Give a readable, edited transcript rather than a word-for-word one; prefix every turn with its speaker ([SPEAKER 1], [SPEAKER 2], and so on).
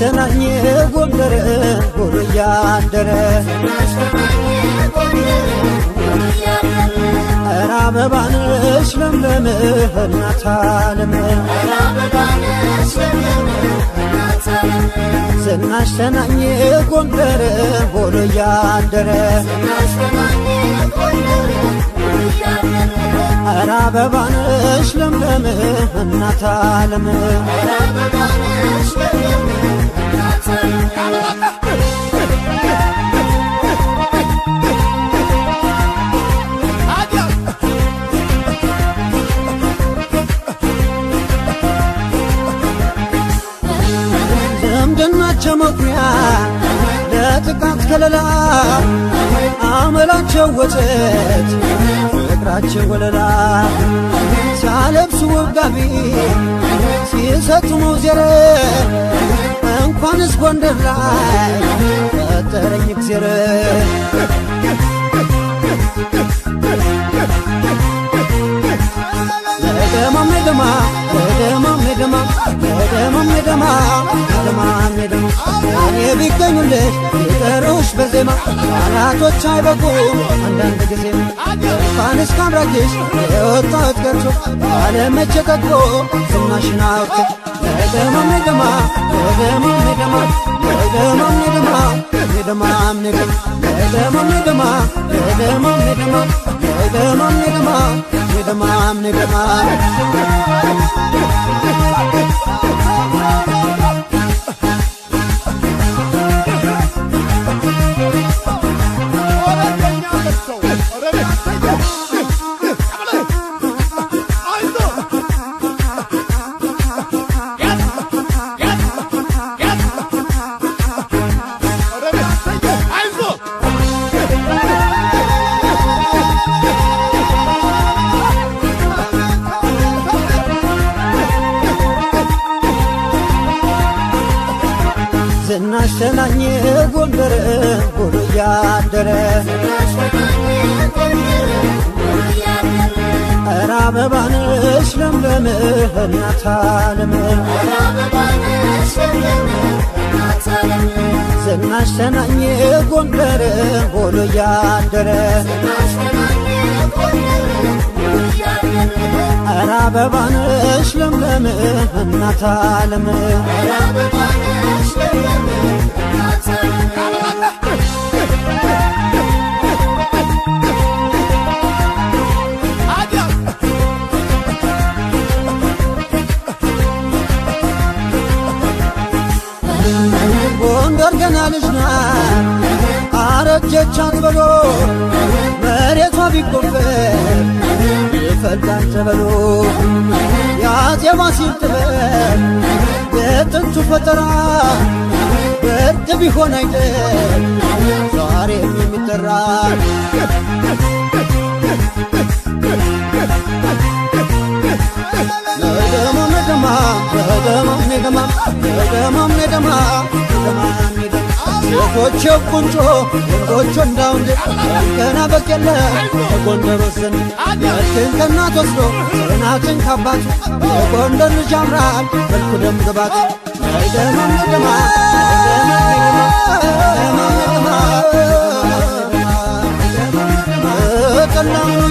[SPEAKER 1] ዝናሽተናኝ ጎንደር ውሎ እያደረ ኧረ አበባ ነሽ ለምለም እናት ዓለም ዝናሽተናኝ ጎንደር ውሎ እያደረ ኧረ አበባ ነሽ ለምለም እናት ዓለም ዝምድናቸው መኩሪያ ለጥቃት ከለላ አመላቸው ወተት ፍቅራቸው ወለላ ሲያለብሱ ወጋቢ ሲሰጡ መውዜር እንኳንስ ጎንደር ላይ ፈጠረኝ እግዜር እኔ ቢገኙልሽ ይጠሩሽ በዜማ ቃላቶች አይበቁም አንዳንድ ጊዜ እንኳንስ ካምራኪሽ የወጣት ቀርቶ አለመቼ ጠግቦ ዝናሽን አውርቶ ዝናሽተናኝ ጎንደር ውሎ እያደረ ኧረ አበባ ነሽ ለምለም እናት ዓለም ዝናሽተናኝ ጎንደር ውሎ እያደረ ኧረ አበባ ነሽ ለምለም እናት ዓለም ጎንደር ገና ልጅ ናት አረጀች አትበሎ መሬቷ ቢቆፈር ይፈልጋል ተበሎ የአፄ ፋሲል ጥበብ የጥንቱ ፈጠራ ብርቅ ቢሆን አይደል ዛሬም የሚጠራ ሴቶች ቁንጮ ወንዶች እንዳውንድ ገና በቀለ የጎንደር ወሰን መልክን ከእናት ወስዶ ጽናትን ካባቱ የጎንደር ልጅ ያምራል መልኩ ደም ግባቱ ጠላውን